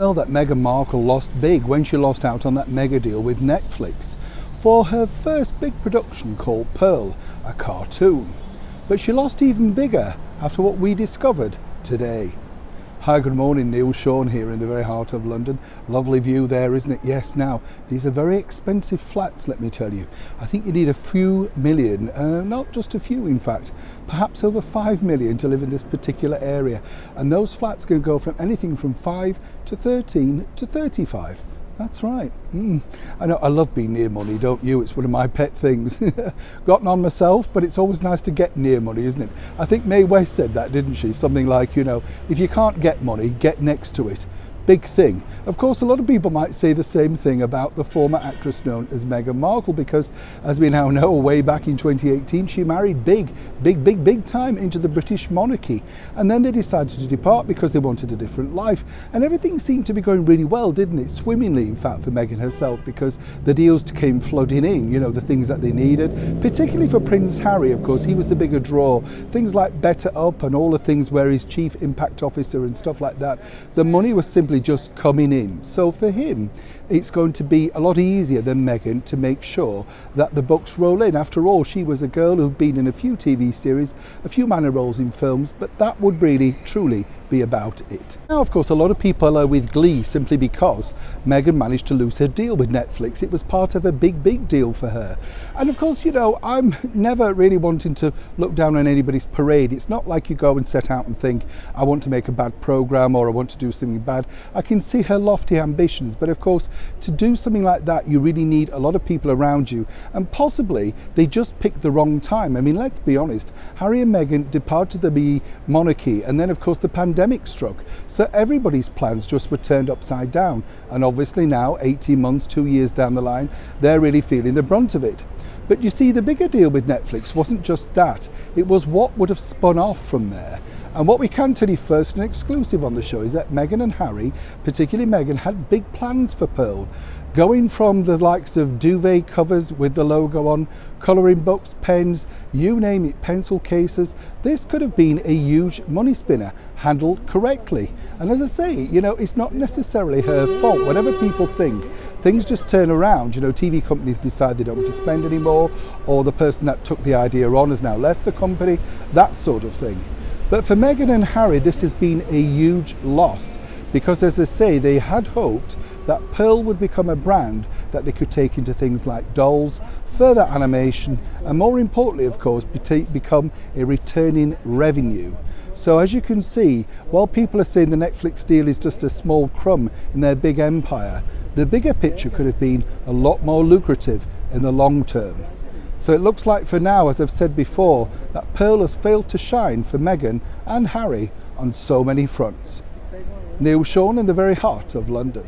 Well, that Meghan Markle lost big when she lost out on that mega deal with Netflix for her first big production called Pearl, a cartoon. But she lost even bigger after what we discovered today. Hi, good morning, Neil. Sean here in the very heart of London. Lovely view there, isn't it? Yes, now, these are very expensive flats, let me tell you. I think you need a few million, not just a few in fact, perhaps over 5 million to live in this particular area. And those flats can go from anything from 5 to 13 to 35. That's right. I know, I love being near money, don't you? It's one of my pet things. Got none myself, but it's always nice to get near money, isn't it? I think Mae West said that, didn't she? Something like, you know, if you can't get money, get next to it. Big thing. Of course, a lot of people might say the same thing about the former actress known as Meghan Markle, because as we now know, way back in 2018, she married big time into the British monarchy. And then they decided to depart because they wanted a different life. And everything seemed to be going really well, didn't it? Swimmingly, in fact, for Meghan herself, because the deals came flooding in, you know, the things that they needed, particularly for Prince Harry, of course. He was the bigger draw. Things like Better Up and all the things where he's chief impact officer and stuff like that. The money was simply just coming in. So for him, it's going to be a lot easier than Meghan to make sure that the books roll in. After all, she was a girl who'd been in a few TV series, a few minor roles in films, but that would really, truly be about it. Now, of course, a lot of people are with glee simply because Meghan managed to lose her deal with Netflix. It was part of a big deal for her. And of course, you know, I'm never really wanting to look down on anybody's parade. It's not like you go and set out and think, I want to make a bad program or I want to do something bad. I can see her lofty ambitions, but of course, to do something like that, you really need a lot of people around you, and possibly they just picked the wrong time. I mean, let's be honest, Harry and Meghan departed the monarchy, and then of course the pandemic struck, so everybody's plans just were turned upside down, and obviously now, 18 months, 2 years down the line, they're really feeling the brunt of it. But you see, the bigger deal with Netflix wasn't just that, it was what would have spun off from there. And what we can tell you first and exclusive on the show is that Meghan and Harry, particularly Meghan, had big plans for Pearl. Going from the likes of duvet covers with the logo on, colouring books, pens, you name it, pencil cases. This could have been a huge money spinner, handled correctly. And as I say, you know, it's not necessarily her fault. Whatever people think, things just turn around. You know, TV companies decide they don't want to spend anymore, or the person that took the idea on has now left the company, that sort of thing. But for Meghan and Harry, this has been a huge loss because, as I say, they had hoped that Pearl would become a brand that they could take into things like dolls, further animation, and more importantly, of course, become a returning revenue. So as you can see, while people are saying the Netflix deal is just a small crumb in their big empire, the bigger picture could have been a lot more lucrative in the long term. So it looks like for now, as I've said before, that Pearl has failed to shine for Meghan and Harry on so many fronts. Neil Sean in the very heart of London.